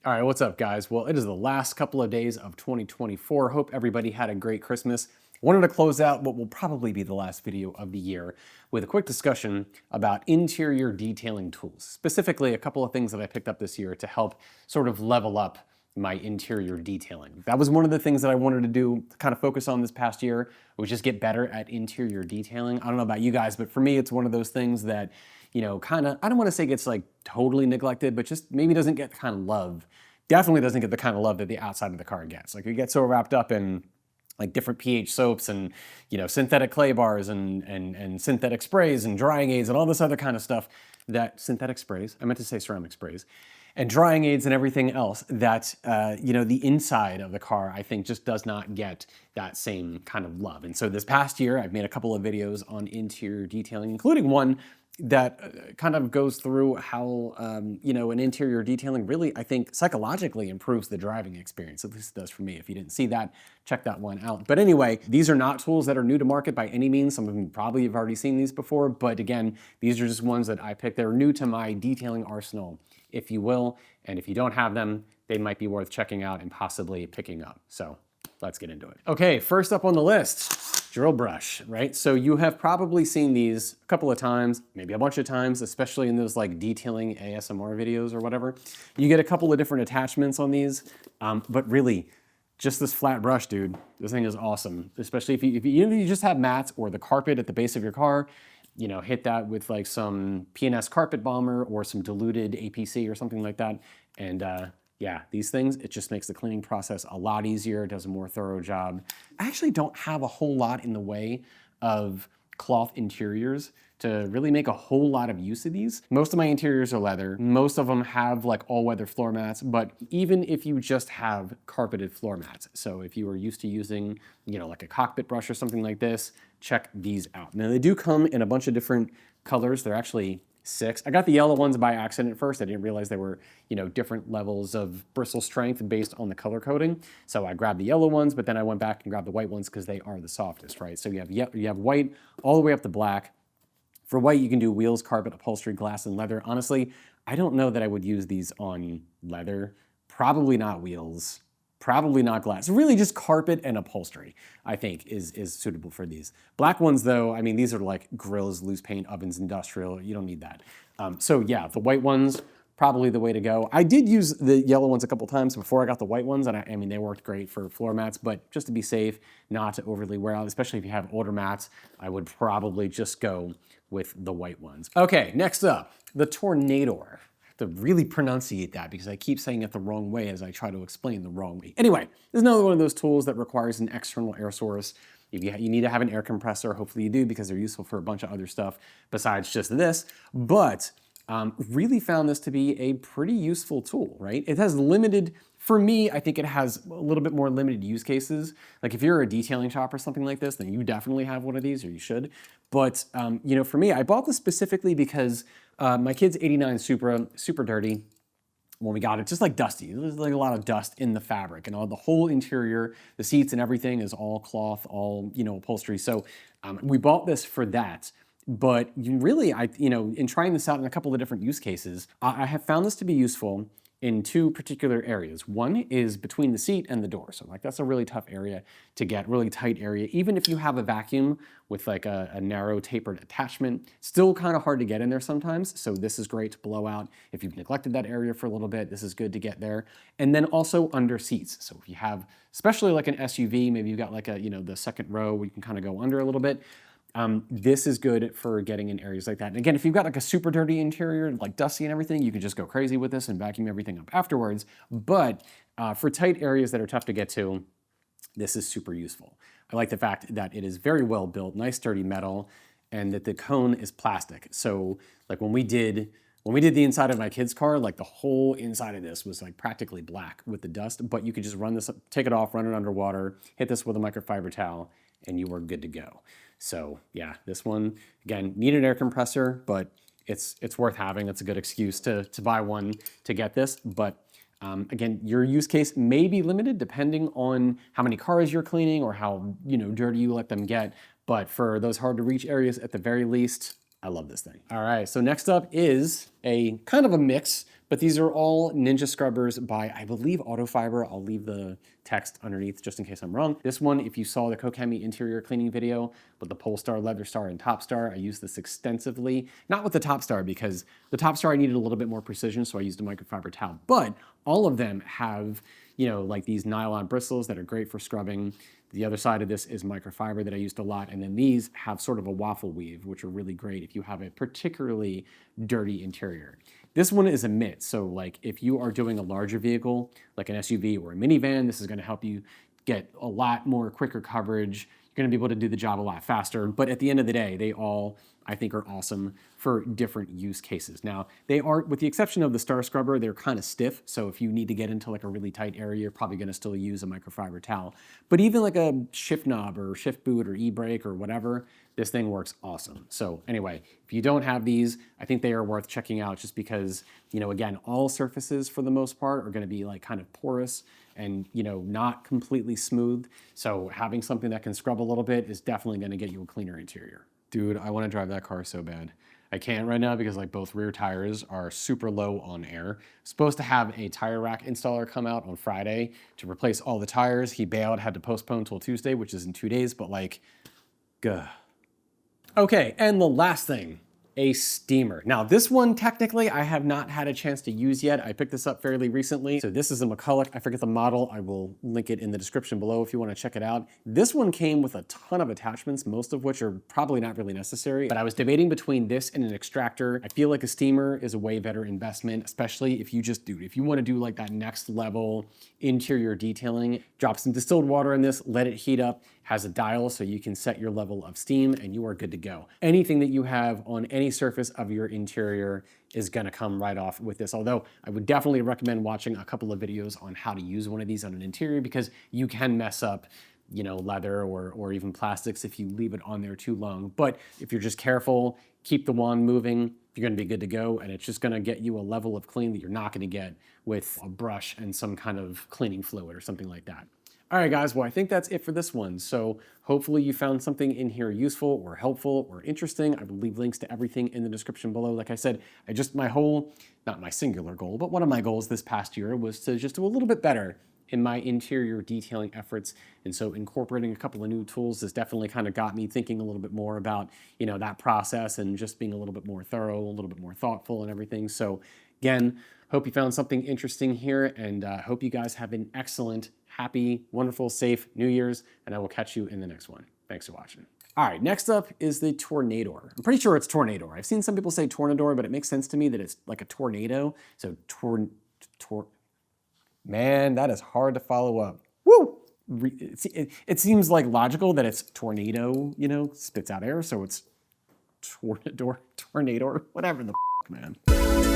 All right, what's up, guys? Well, it is the last couple of days of 2024. Hope everybody had a great Christmas. Wanted to close out what will probably be the last video of the year with a quick discussion about interior detailing tools, specifically a couple of things that I picked up this year to help sort of level up my interior detailing. That was one of the things that I wanted to do, kind of focus on this past year, was just get better at interior detailing. I don't know about you guys, but for me, it's one of those things that, you know, kind of, I don't want to say gets like totally neglected, but just maybe doesn't get the kind of love, definitely doesn't get the kind of love that the outside of the car gets. Like, you get so wrapped up in like different pH soaps and, you know, synthetic clay bars and synthetic sprays and drying aids and all this other kind of stuff that, synthetic sprays, I meant to say ceramic sprays, and drying aids and everything else that, you know, the inside of the car, I think, just does not get that same kind of love. And so this past year, I've made a couple of videos on interior detailing, including one that kind of goes through how, you know, an interior detailing really, I think, psychologically improves the driving experience. At least it does for me. If you didn't see that, check that one out. But anyway, these are not tools that are new to market by any means. Some of you probably have already seen these before, but again, these are just ones that I picked. They're new to my detailing arsenal, if you will. And if you don't have them, they might be worth checking out and possibly picking up. So let's get into it. Okay, first up on the list, drill brush, right? So you have probably seen these a couple of times, maybe a bunch of times, especially in those like detailing ASMR videos or whatever. You get a couple of different attachments on these, but really, just this flat brush, dude, this thing is awesome. Especially if you just have mats or the carpet at the base of your car, you know, hit that with like some P&S carpet bomber or some diluted APC or something like that. And yeah, these things, it just makes the cleaning process a lot easier. It does a more thorough job. I actually don't have a whole lot in the way of cloth interiors to really make a whole lot of use of these. Most of my interiors are leather. Most of them have like all-weather floor mats, but even if you just have carpeted floor mats, so if you are used to using, you know, like a cockpit brush or something like this, check these out. Now, they do come in a bunch of different colors. They're actually 6. I got the yellow ones by accident at first. I didn't realize they were, you know, different levels of bristle strength based on the color coding. So I grabbed the yellow ones, but then I went back and grabbed the white ones because they are the softest, right? So you have white all the way up to black. For white, you can do wheels, carpet, upholstery, glass, and leather. Honestly, I don't know that I would use these on leather. Probably not wheels. Probably not glass. Really just carpet and upholstery, I think, is suitable for these. Black ones, though, I mean, these are like grills, loose paint, ovens, industrial. You don't need that. So yeah, the white ones, probably the way to go. I did use the yellow ones a couple times before I got the white ones, and I mean, they worked great for floor mats, but just to be safe, not to overly wear out, especially if you have older mats, I would probably just go with the white ones. Okay, next up, the Tornador. To really pronunciate that because I keep saying it the wrong way as I try to explain the wrong way. Anyway, there's another one of those tools that requires an external air source. If you need to have an air compressor, hopefully you do because they're useful for a bunch of other stuff besides just this. But really found this to be a pretty useful tool, right? It has limited, for me, I think it has a little bit more limited use cases. Like if you're a detailing shop or something like this, then you definitely have one of these, or you should. But you know, for me, I bought this specifically because my kid's '89 Supra, super dirty. When we got it, just like dusty. There's like a lot of dust in the fabric and all the whole interior, the seats and everything is all cloth, all, you know, upholstery. So we bought this for that. But you really, you know, in trying this out in a couple of different use cases, I have found this to be useful in 2 particular areas. One is between the seat and the door. So like that's a really tough area to get, really tight area. Even if you have a vacuum with like a narrow tapered attachment, still kind of hard to get in there sometimes. So this is great to blow out. If you've neglected that area for a little bit, this is good to get there. And then also under seats. So if you have, especially like an SUV, maybe you've got like a, you know, the second row where you can kind of go under a little bit. This is good for getting in areas like that. And again, if you've got like a super dirty interior, like dusty and everything, you can just go crazy with this and vacuum everything up afterwards. But for tight areas that are tough to get to, this is super useful. I like the fact that it is very well built, nice sturdy metal, and that the cone is plastic. So like when we did the inside of my kid's car, like the whole inside of this was like practically black with the dust, but you could just run this, take it off, run it underwater, hit this with a microfiber towel, and you are good to go. So yeah, this one, again, need an air compressor, but it's worth having. It's a good excuse to buy one to get this. But again, your use case may be limited depending on how many cars you're cleaning or how, you know, dirty you let them get. But for those hard to reach areas, at the very least, I love this thing. All right, so next up is a kind of a mix But these are all Ninja scrubbers by, I believe, Autofiber. I'll leave the text underneath just in case I'm wrong. This one, if you saw the Kokemi interior cleaning video with the Polestar, Leather Star, and Top Star, I used this extensively. Not with the Top Star, because the Top Star I needed a little bit more precision, so I used a microfiber towel. But all of them have, you know, like these nylon bristles that are great for scrubbing. The other side of this is microfiber that I used a lot, and then these have sort of a waffle weave, which are really great if you have a particularly dirty interior. This one is a mitt, so like if you are doing a larger vehicle, like an SUV or a minivan, this is gonna help you get a lot more quicker coverage. You're gonna be able to do the job a lot faster, but at the end of the day, they all, I think, are awesome for different use cases. Now, they are, with the exception of the Star Scrubber, they're kind of stiff, so if you need to get into like a really tight area, you're probably gonna still use a microfiber towel. But even like a shift knob or shift boot or e-brake or whatever, this thing works awesome. So anyway, if you don't have these, I think they are worth checking out just because, you know, again, all surfaces for the most part are gonna be like kind of porous and, you know, not completely smooth. So having something that can scrub a little bit is definitely gonna get you a cleaner interior. Dude, I wanna drive that car so bad. I can't right now because like both rear tires are super low on air. Supposed to have a tire rack installer come out on Friday to replace all the tires. He bailed, had to postpone till Tuesday, which is in 2 days, but like, gah. Okay, and the last thing, a steamer. Now this one, technically, I have not had a chance to use yet. I picked this up fairly recently. So this is a McCulloch, I forget the model. I will link it in the description below if you wanna check it out. This one came with a ton of attachments, most of which are probably not really necessary, but I was debating between this and an extractor. I feel like a steamer is a way better investment, especially if you just do, if you wanna do like that next level interior detailing, drop some distilled water in this, let it heat up, has a dial so you can set your level of steam and you are good to go. Anything that you have on any surface of your interior is gonna come right off with this. Although I would definitely recommend watching a couple of videos on how to use one of these on an interior because you can mess up, you know, leather or even plastics if you leave it on there too long. But if you're just careful, keep the wand moving, you're gonna be good to go, and it's just gonna get you a level of clean that you're not gonna get with a brush and some kind of cleaning fluid or something like that. All right, guys, well, I think that's it for this one. So hopefully you found something in here useful or helpful or interesting. I will leave links to everything in the description below. Like I said, my whole, not my singular goal, but one of my goals this past year was to just do a little bit better in my interior detailing efforts. And so incorporating a couple of new tools has definitely kind of got me thinking a little bit more about, you know, that process and just being a little bit more thorough, a little bit more thoughtful and everything. So again, hope you found something interesting here, and hope you guys have an excellent, happy, wonderful, safe New Year's, and I will catch you in the next one. Thanks for watching. All right, next up is the Tornador. I'm pretty sure it's Tornador. I've seen some people say Tornador, but it makes sense to me that it's like a tornado. So man, that is hard to follow up. Woo! It seems like logical that it's tornado, you know, spits out air, so it's Tornador, whatever the f, man.